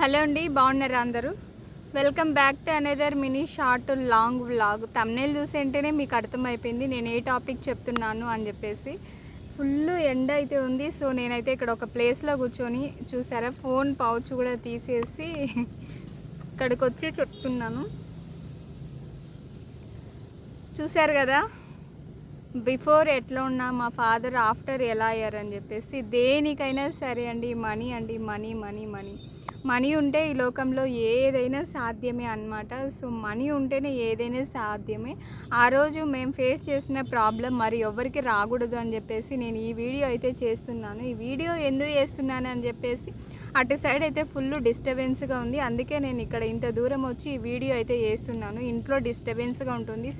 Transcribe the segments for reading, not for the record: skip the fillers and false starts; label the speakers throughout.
Speaker 1: Hello అండి, బాగున్నారా అందరూ? Welcome back to another mini short long vlog. Thumbnail చూసేంటేనే మీకు అర్థమైపోయింది నేను ఏ టాపిక్ చెప్తున్నాను అని చెప్పేసి. ఫుల్ ఎండ అయితే ఉంది. సో నేనైతే ఇక్కడ ఒక ప్లేస్లో కూర్చొని చూసారా, ఫోన్ పౌచ్ కూడా తీసేసి ఇక్కడికి వచ్చి చెప్తున్నాను. చూసారు కదా, బిఫోర్ ఎట్లా ఉన్నా మా ఫాదర్ ఆఫ్టర్ ఎలా అయ్యారని చెప్పేసి. దేనికైనా సరే అండి, మనీ అండి, మనీ మనీ మనీ మనీ ఉంటే ఈ లోకంలో ఏదైనా సాధ్యమే అన్నమాట. సో మనీ ఉంటేనే ఏదైనా సాధ్యమే. ఆ రోజు మేము ఫేస్ చేసిన ప్రాబ్లం మరి ఎవరికి రాకూడదు అని చెప్పేసి నేను ఈ వీడియో అయితే చేస్తున్నాను. ఈ వీడియో ఎందుకు చేస్తున్నాను అని చెప్పేసి, అటు సైడ్ అయితే ఫుల్ డిస్టర్బెన్స్గా ఉంది. అందుకే నేను ఇక్కడ ఇంత దూరం వచ్చి ఈ వీడియో అయితే చేస్తున్నాను. ఇంట్లో డిస్టర్బెన్స్గా ఉంటుంది,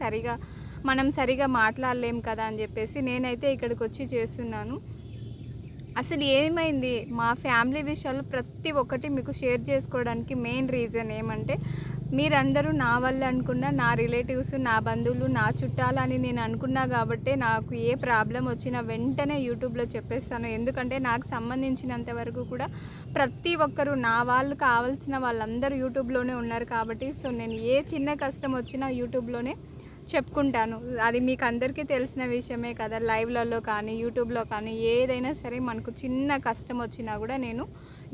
Speaker 1: మనం సరిగా మాట్లాడలేం కదా అని చెప్పేసి నేనైతే ఇక్కడికి వచ్చి చేస్తున్నాను. అసలు ఏమైంది, మా ఫ్యామిలీ విషయాలు ప్రతి ఒక్కటి మీకు షేర్ చేసుకోవడానికి మెయిన్ రీజన్ ఏమంటే, మీరందరూ నా వల్ల అనుకున్న, నా రిలేటివ్స్, నా బంధువులు, నా చుట్టాలు అని నేను అనుకున్నా కాబట్టే నాకు ఏ ప్రాబ్లం వచ్చినా వెంటనే యూట్యూబ్లో చెప్పేస్తాను. ఎందుకంటే నాకు సంబంధించినంత వరకు కూడా ప్రతి ఒక్కరూ నా వాళ్ళు కావాల్సిన వాళ్ళందరూ యూట్యూబ్లోనే ఉన్నారు కాబట్టి, సో నేను ఏ చిన్న కష్టం వచ్చినా యూట్యూబ్లోనే చెప్పుకుంటాను. అది మీకు అందరికీ తెలిసిన విషయమే కదా. లైవ్లలో కానీ యూట్యూబ్లో కానీ ఏదైనా సరే మనకు చిన్న కష్టం వచ్చినా కూడా నేను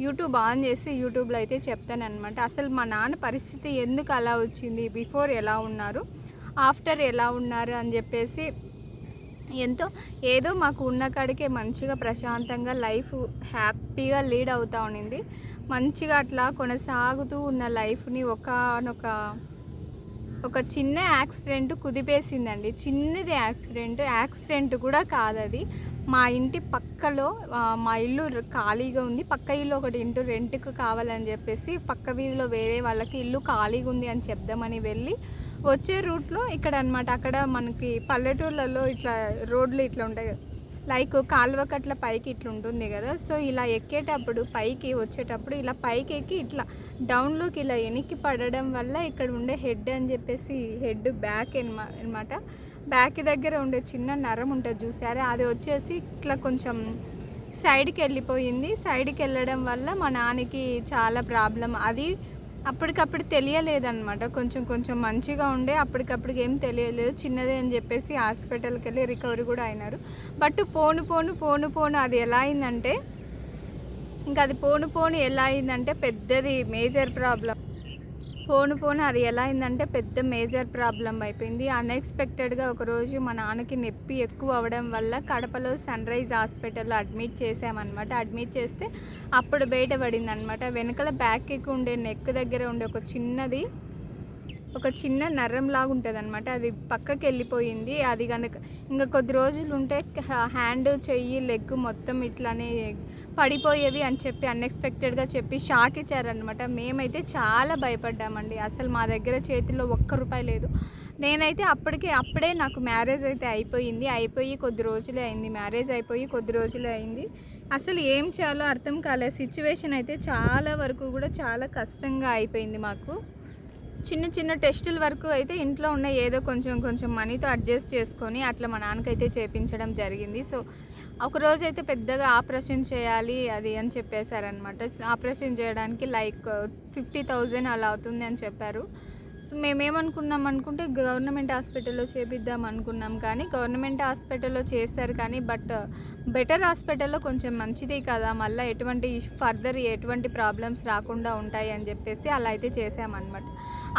Speaker 1: యూట్యూబ్ ఆన్ చేసి యూట్యూబ్లో అయితే చెప్తాను అనమాట. అసలు మా నాన్న పరిస్థితి ఎందుకు అలా వచ్చింది, బిఫోర్ ఎలా ఉన్నారు, ఆఫ్టర్ ఎలా ఉన్నారు అని చెప్పేసి ఏదో మాకు ఉన్న కాడికే మంచిగా ప్రశాంతంగా లైఫ్ హ్యాపీగా లీడ్ అవుతూ ఉండింది. మంచిగా అట్లా కొనసాగుతూ ఉన్న లైఫ్ని ఒక చిన్న యాక్సిడెంట్ కుదిపేసిందండి. చిన్నది యాక్సిడెంట్ కూడా కాదు అది. మా ఇంటి పక్కలో మా ఇల్లు ఖాళీగా ఉంది, పక్క ఇల్లు ఒకటి ఇంటి రెంట్కి కావాలని చెప్పేసి పక్క వీధిలో వేరే వాళ్ళకి ఇల్లు ఖాళీగా ఉంది అని చెప్దామని వెళ్ళి వచ్చే రూట్లో ఇక్కడ అనమాట. అక్కడ మనకి పల్లెటూర్లలో ఇట్లా రోడ్లు ఇట్లా ఉంటాయి కదా, లైక్ కాలువకి అట్లా పైకి ఇట్లా ఉంటుంది కదా. సో ఇలా ఎక్కేటప్పుడు పైకి వచ్చేటప్పుడు ఇలా పైకి ఎక్కి ఇట్లా డౌన్లోకి ఇలా వెనక్కి పడడం వల్ల ఇక్కడ ఉండే హెడ్ అని చెప్పేసి, హెడ్ బ్యాక్ అనమాట, బ్యాక్ దగ్గర ఉండే చిన్న నరం ఉంటుంది చూసారా, అది వచ్చేసి ఇట్లా కొంచెం సైడ్కి వెళ్ళిపోయింది. సైడ్కి వెళ్ళడం వల్ల మా నాన్నకి చాలా ప్రాబ్లం. అది అప్పటికప్పుడు తెలియలేదన్నమాట. కొంచెం మంచిగా ఉండే, అప్పటికప్పటికి ఏం తెలియలేదు, చిన్నదే అని చెప్పేసి హాస్పిటల్కి వెళ్ళి రికవరీ కూడా అయినారు. బట్ పోను అది ఎలా అయిందంటే, ఇంకా అది పోను ఎలా అయిందంటే పెద్దది మేజర్ ప్రాబ్లం. అది ఎలా అయిందంటే పెద్ద మేజర్ ప్రాబ్లం అయిపోయింది. అన్ఎక్స్పెక్టెడ్గా ఒకరోజు మా నాన్నకి నొప్పి ఎక్కువ అవ్వడం వల్ల కడపలో సన్ రైజ్ హాస్పిటల్లో అడ్మిట్ చేసామన్నమాట. అడ్మిట్ చేస్తే అప్పుడు బయటపడింది అనమాట. వెనకాల బ్యాక్కి ఉండే నెక్ దగ్గర ఉండే ఒక చిన్న నరం లాగా ఉంటుంది అనమాట, అది పక్కకి వెళ్ళిపోయింది. అది కనుక ఇంకా కొద్ది రోజులు ఉంటే హ్యాండ్, చెయ్యి, లెగ్ మొత్తం ఇట్లానే పడిపోయేవి అని చెప్పి అన్ఎక్స్పెక్టెడ్గా చెప్పి షాక్ ఇచ్చారనమాట. మేమైతే చాలా భయపడ్డామండి. అసలు మా దగ్గర చేతిలో ₹1 లేదు. నేనైతే అప్పుడే నాకు మ్యారేజ్ అయితే అయిపోయి కొద్ది రోజులే అయింది. మ్యారేజ్ అయిపోయి కొద్ది రోజులే అయింది. అసలు ఏం చేయాలో అర్థం కాలేదు. సిచ్యువేషన్ అయితే చాలా వరకు కూడా చాలా కష్టంగా అయిపోయింది మాకు. చిన్న టెస్టుల వరకు అయితే ఇంట్లో ఉన్న ఏదో కొంచెం మనీతో అడ్జస్ట్ చేసుకొని అట్లా మా నాన్నకైతే చేయించడం జరిగింది. సో ఒకరోజు అయితే పెద్దగా ఆపరేషన్ చేయాలి అది అని చెప్పేశారనమాట. ఆపరేషన్ చేయడానికి లైక్ 50,000 అలా అవుతుంది అని చెప్పారు. సో మేమేమనుకుంటే గవర్నమెంట్ హాస్పిటల్లో చేపిద్దాం అనుకున్నాం, కానీ గవర్నమెంట్ హాస్పిటల్లో చేస్తారు కానీ బట్ బెటర్ హాస్పిటల్లో కొంచెం మంచిది కదా, మళ్ళీ ఫర్దర్ ఎటువంటి ప్రాబ్లమ్స్ రాకుండా ఉంటాయి అని చెప్పేసి అలా అయితే చేసామన్నమాట.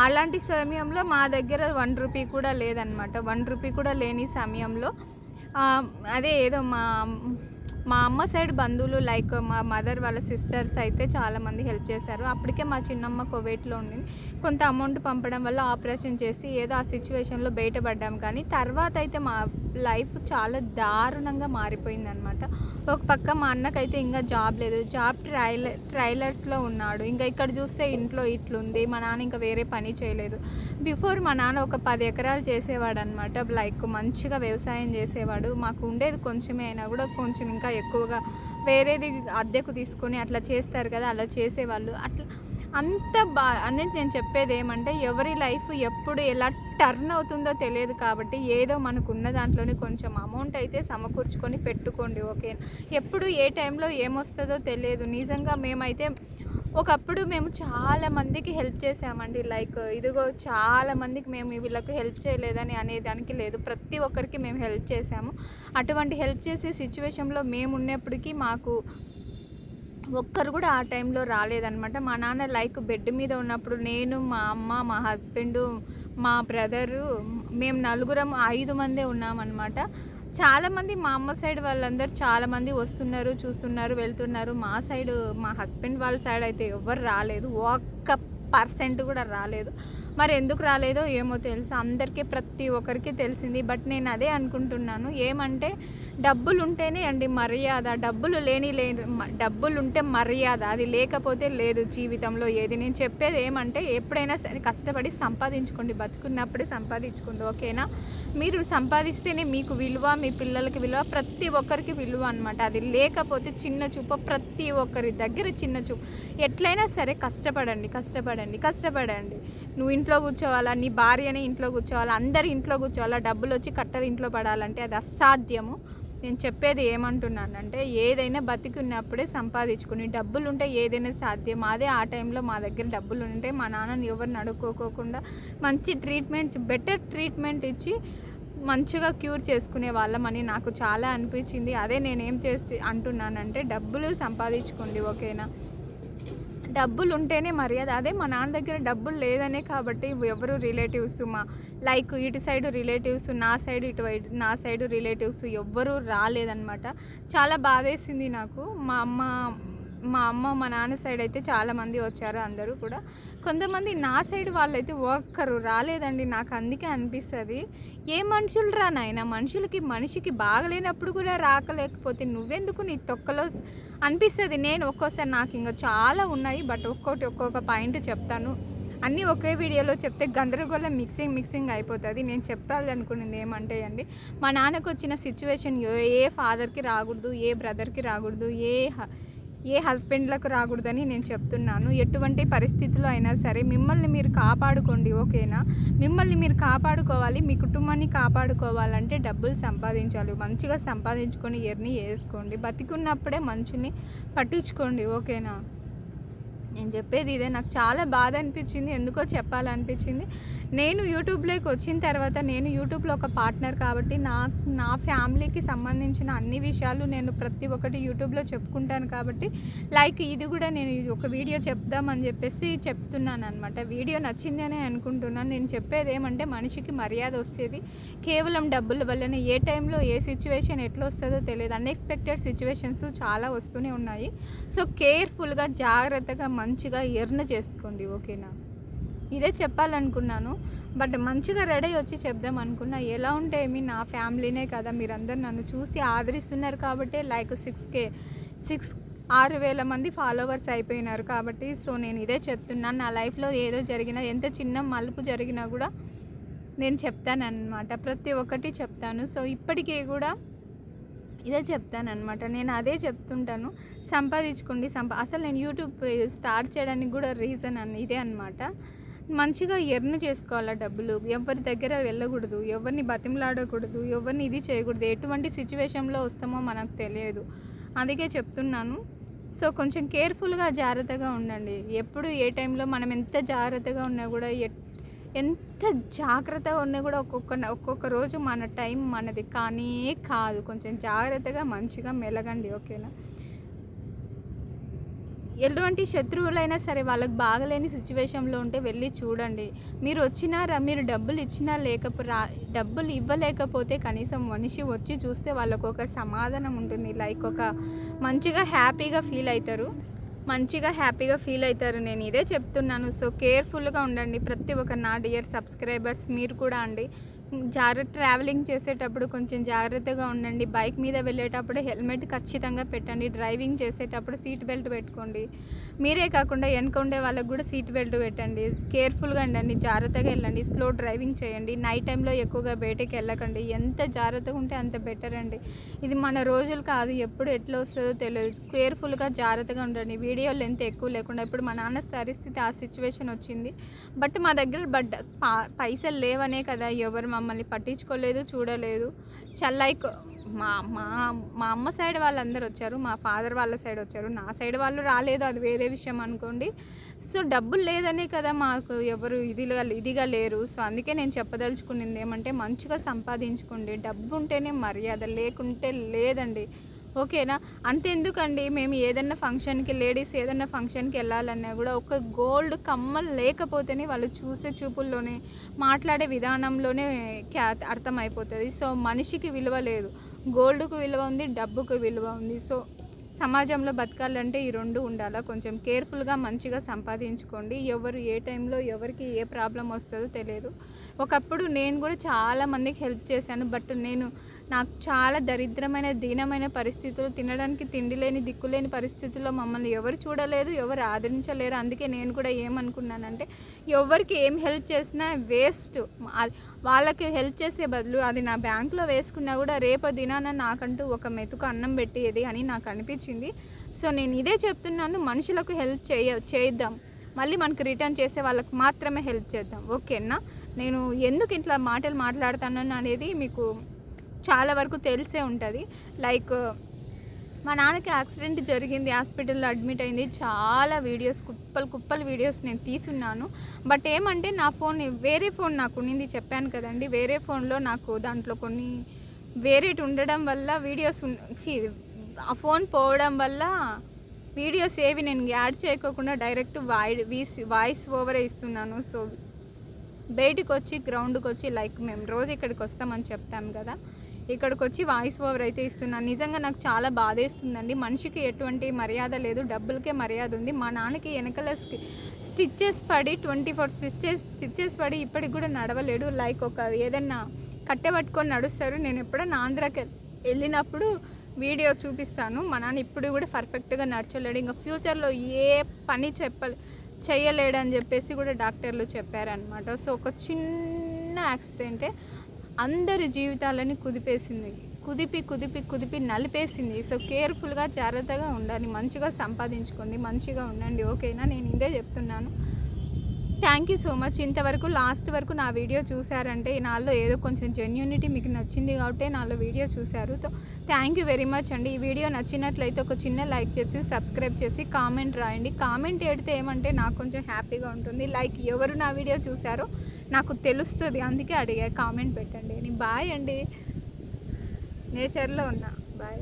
Speaker 1: అలాంటి సమయంలో మా దగ్గర ₹1 కూడా లేదనమాట. ₹1 కూడా లేని సమయంలో అదే ఏదో మా అమ్మ సైడ్ బంధువులు లైక్ మా మదర్ వాళ్ళ సిస్టర్స్ అయితే చాలామంది హెల్ప్ చేశారు. అప్పటికే మా చిన్నమ్మ కువైట్లో ఉండింది. కొంత అమౌంట్ పంపడం వల్ల ఆపరేషన్ చేసి ఏదో ఆ సిచ్యువేషన్లో బయటపడ్డాం. కానీ తర్వాత అయితే మా లైఫ్ చాలా దారుణంగా మారిపోయిందనమాట. ఒక పక్క మా అన్నకైతే ఇంకా జాబ్ లేదు, జాబ్ ట్రైలర్స్లో ఉన్నాడు. ఇంకా ఇక్కడ చూస్తే ఇంట్లో ఇట్లుంది. మా నాన్న ఇంకా వేరే పని చేయలేదు. బిఫోర్ మా నాన్న ఒక 10 ఎకరాలు చేసేవాడు అనమాట. లైక్ మంచిగా వ్యవసాయం చేసేవాడు. మాకు ఉండేది కొంచెమే అయినా కూడా కొంచెం ఇంకా ఎక్కువగా వేరేది అద్దెకు తీసుకొని అట్లా చేస్తారు కదా, అలా చేసేవాళ్ళు. అట్లా అనేది నేను చెప్పేది ఏమంటే, ఎవరి లైఫ్ ఎప్పుడు ఎలా టర్న్ అవుతుందో తెలియదు కాబట్టి ఏదో మనకున్న దాంట్లోనే కొంచెం అమౌంట్ అయితే సమకూర్చుకొని పెట్టుకోండి, ఓకే. ఎప్పుడు ఏ టైంలో ఏమొస్తుందో తెలియదు. నిజంగా మేమైతే ఒకప్పుడు మేము చాలా మందికి హెల్ప్ చేసామండి. లైక్ ఇదిగో చాలా మందికి మేము వీళ్ళకి హెల్ప్ చేయలేదని అనేదానికి లేదు. ప్రతి ఒక్కరికి మేము హెల్ప్ చేసాము. అటువంటి హెల్ప్ చేసే సిచ్యువేషన్‌లో మేమున్నప్పటికీ మాకు ఒక్కరు కూడా ఆ టైంలో రాలేదనమాట. మా నాన్న లైక్ బెడ్ మీద ఉన్నప్పుడు నేను, మా అమ్మ, మా హస్బెండు, మా బ్రదరు, మేము నలుగురం 5 మందే ఉన్నామనమాట. చాలామంది మా అమ్మ సైడ్ వాళ్ళందరూ చాలామంది వస్తున్నారు, చూస్తున్నారు, వెళ్తున్నారు. మా సైడు మా హస్బెండ్ వాళ్ళ సైడ్ అయితే ఎవ్వరు రాలేదు. ఒక్క పర్సెంట్ కూడా రాలేదు. మరి ఎందుకు రాలేదో ఏమో తెలుసు. అందరికీ ప్రతి ఒక్కరికి తెలిసింది. బట్ నేను అదే అనుకుంటున్నాను. ఏమంటే డబ్బులుంటేనే అండి మర్యాద. డబ్బులుంటే మర్యాద. అది లేకపోతే లేదు జీవితంలో ఏది. నేను చెప్పేది ఏమంటే ఎప్పుడైనా సరే కష్టపడి సంపాదించుకోండి. బతుకున్నప్పుడే సంపాదించుకోండి. ఓకేనా? మీరు సంపాదిస్తేనే మీకు విలువ, మీ పిల్లలకి విలువ, ప్రతి ఒక్కరికి విలువ అనమాట. అది లేకపోతే చిన్న చూపు, ప్రతి ఒక్కరి దగ్గర చిన్న చూపు. ఎట్లయినా సరే కష్టపడండి. నువ్వు ఇంట్లో కూర్చోవాలా, నీ భార్యనే ఇంట్లో కూర్చోవాలా, అందరు ఇంట్లో కూర్చోవాలా, డబ్బులు వచ్చి కట్టలు ఇంట్లో పడాలంటే అది అసాధ్యము. నేను చెప్పేది ఏమంటున్నానంటే ఏదైనా బతికున్నప్పుడే సంపాదించుకుని డబ్బులుంటే ఏదైనా సాధ్యం. అదే ఆ టైంలో మా దగ్గర డబ్బులు ఉంటే మా నాన్నని ఎవరిని అడుక్కోకుండా మంచి ట్రీట్మెంట్, బెటర్ ట్రీట్మెంట్ ఇచ్చి మంచిగా క్యూర్ చేసుకునే వాళ్ళమని నాకు చాలా అనిపించింది. అదే నేనేం అంటున్నానంటే డబ్బులు సంపాదించుకోండి. ఓకేనా? డబ్బులు ఉంటేనే మర్యాద. అదే మా నాన్న దగ్గర డబ్బులు లేదనే కాబట్టి ఎవరు రిలేటివ్స్ లైక్ ఇటు సైడు రిలేటివ్స్, నా సైడు రిలేటివ్స్ ఎవ్వరూ రాలేదనమాట. చాలా బాధేసింది నాకు. మా అమ్మ మా నాన్న సైడ్ అయితే చాలామంది వచ్చారు. అందరూ కూడా కొంతమంది నా సైడ్ వాళ్ళైతే ఒక్కరు రాలేదండి. నాకు అందుకే అనిపిస్తుంది, ఏ మనుషులు రా నాయన, మనిషికి బాగలేనప్పుడు కూడా రాకలేకపోతే నువ్వెందుకు నీ తొక్కలో అనిపిస్తుంది. నేను ఒక్కోసారి నాకు ఇంకా చాలా ఉన్నాయి. బట్ ఒక్కొక్క పాయింట్ చెప్తాను. అన్నీ ఒకే వీడియోలో చెప్తే గందరగోళం మిక్సింగ్ అయిపోతుంది. నేను చెప్పాలనుకున్నది ఏమంటే అండి, మా నాన్నకు వచ్చిన సిచ్యువేషన్ ఏ ఫాదర్కి రాకూడదు, ఏ బ్రదర్కి రాకూడదు, ఏ హస్బెండ్లకు రాకూడదని నేను చెప్తున్నాను. ఎటువంటి పరిస్థితుల్లో అయినా సరే మిమ్మల్ని మీరు కాపాడుకోండి. ఓకేనా? మిమ్మల్ని మీరు కాపాడుకోవాలి. మీ కుటుంబాన్ని కాపాడుకోవాలంటే డబ్బులు సంపాదించాలి. మంచిగా సంపాదించుకొని ఎర్ని వేసుకోండి. బతికున్నప్పుడే మనుషుల్ని పట్టించుకోండి. ఓకేనా? నేను చెప్పేది ఇదే. నాకు చాలా బాధ అనిపించింది. ఎందుకో చెప్పాలనిపించింది. నేను యూట్యూబ్లోకి వచ్చిన తర్వాత నేను యూట్యూబ్లో ఒక పార్ట్నర్ కాబట్టి నా ఫ్యామిలీకి సంబంధించిన అన్ని విషయాలు నేను ప్రతి ఒక్కటి యూట్యూబ్లో చెప్పుకుంటాను కాబట్టి లైక్ ఇది కూడా నేను ఒక వీడియో చెప్దామని చెప్పేసి చెప్తున్నాను అనమాట. వీడియో నచ్చింది అని అనుకుంటున్నాను. నేను చెప్పేది ఏమంటే మనిషికి మర్యాద వస్తుంది కేవలం డబ్బుల వల్లనే. ఏ టైంలో ఏ సిచ్యువేషన్ ఎట్లా వస్తుందో తెలియదు. అన్ఎక్స్పెక్టెడ్ సిచ్యువేషన్స్ చాలా వస్తూనే ఉన్నాయి. సో కేర్ఫుల్గా, జాగ్రత్తగా, మంచిగా ఎర్న్ చేసుకోండి. ఓకేనా? ఇదే చెప్పాలనుకున్నాను. బట్ మంచిగా రెడీ వచ్చి చెప్దాం అనుకున్నా. ఎలా ఉంటే ఏమి, నా ఫ్యామిలీనే కదా, మీరందరూ నన్ను చూసి ఆదరిస్తున్నారు కాబట్టి లైక్ 6,000 మంది ఫాలోవర్స్ అయిపోయినారు కాబట్టి సో నేను ఇదే చెప్తున్నాను. నా లైఫ్లో ఏదో జరిగినా, ఎంత చిన్న మలుపు జరిగినా కూడా నేను చెప్తానన్నమాట. ప్రతి ఒక్కటి చెప్తాను. సో ఇప్పటికీ కూడా ఇదే చెప్తానన్నమాట. నేను అదే చెప్తుంటాను. సంపాదించుకోండి. అసలు నేను యూట్యూబ్ స్టార్ట్ చేయడానికి కూడా రీజన్ ఇదే అనమాట. మంచిగా ఎర్న్ చేసుకోవాలా డబ్బులు. ఎవరి దగ్గర వెళ్ళకూడదు, ఎవరిని బతిమలాడకూడదు, ఎవరిని ఇది చేయకూడదు. ఎటువంటి సిచ్యువేషన్లో వస్తామో మనకు తెలియదు. అందుకే చెప్తున్నాను. సో కొంచెం కేర్ఫుల్గా, జాగ్రత్తగా ఉండండి. ఎప్పుడు ఏ టైంలో మనం ఎంత జాగ్రత్తగా ఉన్నా కూడా ఒక్కొక్క రోజు మన టైం మనది కానీ కాదు. కొంచెం జాగ్రత్తగా మంచిగా మెలగండి. ఓకేనా? ఎటువంటి శత్రువులైనా సరే వాళ్ళకి బాగలేని సిచ్యువేషన్లో ఉంటే వెళ్ళి చూడండి. మీరు డబ్బులు ఇవ్వలేకపోతే కనీసం మనిషి వచ్చి చూస్తే వాళ్ళకు ఒక సమాధానం ఉంటుంది. లైక్ ఒక మంచిగా హ్యాపీగా ఫీల్ అవుతారు. నేను ఇదే చెప్తున్నాను. సో కేర్ఫుల్గా ఉండండి ప్రతి ఒక్క నా డియర్ సబ్స్క్రైబర్స్. మీరు కూడా అండి ట్రావెలింగ్ చేసేటప్పుడు కొంచెం జాగ్రత్తగా ఉండండి. బైక్ మీద వెళ్ళేటప్పుడు హెల్మెట్ ఖచ్చితంగా పెట్టండి. డ్రైవింగ్ చేసేటప్పుడు సీట్ బెల్ట్ పెట్టుకోండి. మీరే కాకుండా వెనక ఉండే వాళ్ళకు కూడా సీట్ బెల్ట్ పెట్టండి. కేర్ఫుల్గా ఉండండి, జాగ్రత్తగా వెళ్ళండి, స్లో డ్రైవింగ్ చేయండి. నైట్ టైంలో ఎక్కువగా బయటకు వెళ్ళకండి. ఎంత జాగ్రత్తగా ఉంటే అంత బెటర్ అండి. ఇది మన రోజులు కాదు, ఎప్పుడు ఎట్లా వస్తుందో తెలియదు. కేర్ఫుల్గా, జాగ్రత్తగా ఉండండి. వీడియో లెంత్ ఎక్కువ లేకుండా. ఇప్పుడు మా నాన్న పరిస్థితి ఆ సిచ్యువేషన్ వచ్చింది. బట్ మా దగ్గర పైసలు లేవనే కదా ఎవరు మమ్మల్ని పట్టించుకోలేదు, చూడలేదు. లైక్ మా మా మా అమ్మ సైడ్ వాళ్ళందరూ వచ్చారు, మా ఫాదర్ వాళ్ళ సైడ్ వచ్చారు, నా సైడ్ వాళ్ళు రాలేదు, అది వేరే విషయం అనుకోండి. సో డబ్బులు లేదనే కదా మాకు ఎవరు ఇదిగా లేరు. సో అందుకే నేను చెప్పదలుచుకునింది ఏమంటే మంచిగా సంపాదించుకోండి. డబ్బు ఉంటేనే మర్యాద, లేకుంటే లేదండి. ఓకేనా? అంతెందుకండి, మేము ఏదన్నా ఫంక్షన్కి లేడీస్ ఏదన్నా ఫంక్షన్కి వెళ్ళాలన్నా కూడా ఒక గోల్డ్ కమ్మలు లేకపోతేనే వాళ్ళు చూసే చూపుల్లోనే మాట్లాడే విధానంలోనే అర్థమైపోతుంది. సో మనిషికి విలువ లేదు, గోల్డ్కు విలువ ఉంది, డబ్బుకు విలువ ఉంది. సో సమాజంలో బతకాలంటే ఈ రెండు ఉండాలా. కొంచెం కేర్ఫుల్గా మంచిగా సంపాదించుకోండి. ఎవరు ఏ టైంలో ఎవరికి ఏ ప్రాబ్లం వస్తుందో తెలియదు. ఒకప్పుడు నేను కూడా చాలా మందికి హెల్ప్ చేశాను. బట్ నాకు చాలా దరిద్రమైన దీనమైన పరిస్థితులు, తినడానికి తిండి లేని దిక్కులేని పరిస్థితుల్లో మమ్మల్ని ఎవరు చూడలేదు, ఎవరు ఆదరించలేరు. అందుకే నేను కూడా ఏమనుకున్నానంటే ఎవరికి ఏం హెల్ప్ చేసినా వేస్ట్. వాళ్ళకి హెల్ప్ చేసే బదులు అది నా బ్యాంకులో వేసుకున్నా కూడా రేపు దినాన నాకంటూ ఒక మెతుకు అన్నం పెట్టేది అని నాకు అనిపించింది. సో నేను ఇదే చెప్తున్నాను, మనుషులకు హెల్ప్ చేద్దాం, మళ్ళీ మనకు రిటర్న్ చేసే వాళ్ళకి మాత్రమే హెల్ప్ చేద్దాం. ఓకేనా? నేను ఎందుకు ఇట్లా మాటలు మాట్లాడుతాను అనేది మీకు చాలా వరకు తెలిసే ఉంటుంది. లైక్ మా నాన్నకి యాక్సిడెంట్ జరిగింది, హాస్పిటల్లో అడ్మిట్ అయింది, చాలా వీడియోస్ కుప్పలు వీడియోస్ నేను తీసున్నాను. బట్ ఏమంటే నా ఫోన్ వేరే ఫోన్ నాకు ఉన్నింది, చెప్పాను కదండి. వేరే ఫోన్లో నాకు దాంట్లో కొన్ని వేరేటి ఉండడం వల్ల వీడియోస్ ఆ ఫోన్ పోవడం వల్ల వీడియోస్ ఏవి నేను యాడ్ చేయకోకుండా డైరెక్ట్ వాయిస్ ఓవరే ఇస్తున్నాను. సో బయటికి వచ్చి గ్రౌండ్కి వచ్చి లైక్ మేము రోజు ఇక్కడికి వస్తామని చెప్తాం కదా, ఇక్కడికి వచ్చి వాయిస్ ఓవర్ అయితే ఇస్తున్నాను. నిజంగా నాకు చాలా బాధేస్తుందండి. మనిషికి ఎటువంటి మర్యాద లేదు, డబ్బులకే మర్యాద ఉంది. మా నాన్నకి వెనకాల స్టిచ్చెస్ పడి 24 స్టిచ్చెస్ పడి ఇప్పటికి కూడా నడవలేడు. లైక్ ఒక ఏదన్నా కట్టె పట్టుకొని నడుస్తారు. నేను ఎప్పుడన్నా ఆంధ్రాకి వెళ్ళినప్పుడు వీడియో చూపిస్తాను. మా నాన్న ఇప్పుడు కూడా పర్ఫెక్ట్గా నడచలేడు, ఇంకా ఫ్యూచర్లో ఏ పని చేయలేడని చెప్పేసి కూడా డాక్టర్లు చెప్పారనమాట. సో ఒక చిన్న యాక్సిడెంటే అందరి జీవితాలని కుదిపి నలిపేసింది. సో కేర్ఫుల్గా జాగ్రత్తగా ఉండాలి, మంచిగా సంపాదించుకోండి, మంచిగా ఉండండి. ఓకేనా? నేను ఇదే చెప్తున్నాను. Thank you so much. ఇంతవరకు లాస్ట్ వరకు నా వీడియో చూసారంటే నాలో ఏదో కొంచెం జెన్యూనిటీ మీకు నచ్చింది కాబట్టి నాలో వీడియో చూశారు. థ్యాంక్ యూ వెరీ మచ్ అండి. ఈ వీడియో నచ్చినట్లయితే ఒక చిన్న లైక్ చేసి సబ్స్క్రైబ్ చేసి కామెంట్ రాయండి. కామెంట్ పెడితే ఏమంటే నాకు కొంచెం హ్యాపీగా ఉంటుంది. లైక్ ఎవరు నా వీడియో చూసారో నాకు తెలుస్తుంది, అందుకే అడిగా. కామెంట్ పెట్టండి. బాయ్ అండి, నేచర్లో ఉన్నా. బాయ్.